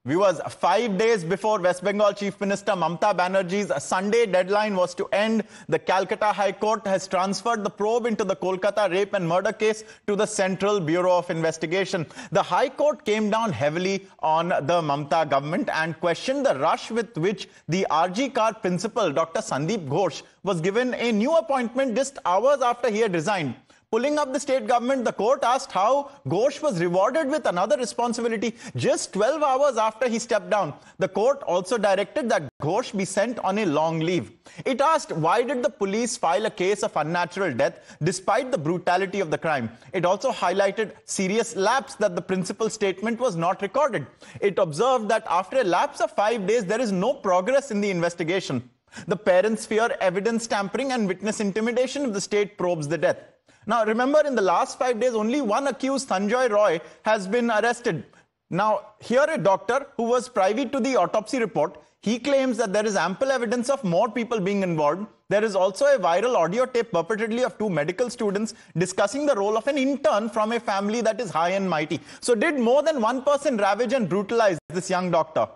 Viewers, 5 days before West Bengal Chief Minister Mamata Banerjee's Sunday deadline was to end, the Calcutta High Court has transferred the probe into the Kolkata rape and murder case to the Central Bureau of Investigation. The High Court came down heavily on the Mamata government and questioned the rush with which the RG Kar principal, Dr. Sandeep Ghosh, was given a new appointment just hours after he had resigned. Pulling up the state government, the court asked how Ghosh was rewarded with another responsibility just 12 hours after he stepped down. The court also directed that Ghosh be sent on a long leave. It asked why did the police file a case of unnatural death despite the brutality of the crime. It also highlighted serious lapse that the principal's statement was not recorded. It observed that after a lapse of 5 days, there is no progress in the investigation. The parents fear evidence tampering and witness intimidation if the state probes the death. Now, remember, in the last 5 days, only one accused, Sanjoy Roy, has been arrested. Now, here a doctor who was privy to the autopsy report, he claims that there is ample evidence of more people being involved. There is also a viral audio tape purportedly of two medical students discussing the role of an intern from a family that is high and mighty. So did more than one person ravage and brutalize this young doctor?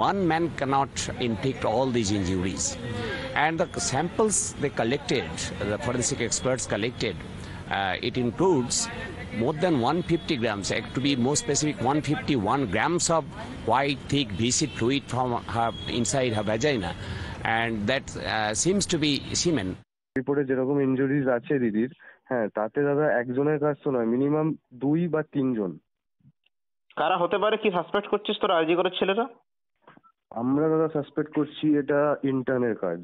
One man cannot inflict all these injuries. And the samples they collected, the forensic experts collected, it includes more than 150 grams, to be more specific, 151 grams of white, thick, viscid fluid from her inside her vagina. And that seems to be semen. রিপোর্টে যেরকম injuries আছে দিদির, হ্যাঁ, তাতে দাদা একজনের কাছ তো নয়, মিনিমাম 2 বা 3 জন। কারা হতে পারে, কি সাসপেক্ট করছিস তোরা আরজি করার ছেলেরা? আমরা দাদা সাসপেক্ট করছি এটা ইন্টার্নের কাজ,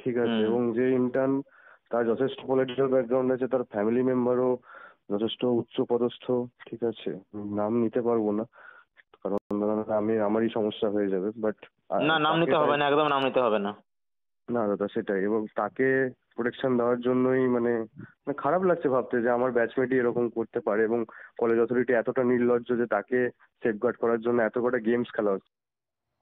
ঠিক আছে, এবং যে ইন্টার্ন তার যথেষ্ট পলিটিক্যাল ব্যাকগ্রাউন্ড আছে, তার ফ্যামিলি মেম্বারও যথেষ্ট উচ্চ পদস্থ, ঠিক আছে, নাম নিতে পারবো না কারণ আমারই সমস্যা হয়ে যাবে, বাট না, নাম নিতে হবে না, একদম নাম নিতে হবে না। না দাদা, সেটাই, এবং তাকে প্রোটেকশন দেওয়ার জন্যই মানে খারাপ লাগছে ভাবতে যে আমার ব্যাচমেটই এরকম করতে পারে, এবং কলেজ অথরিটি এতটা নির্লজ্জ যে তাকে সেফগার্ড করার জন্য এত কটা গেমস খেলা হচ্ছে।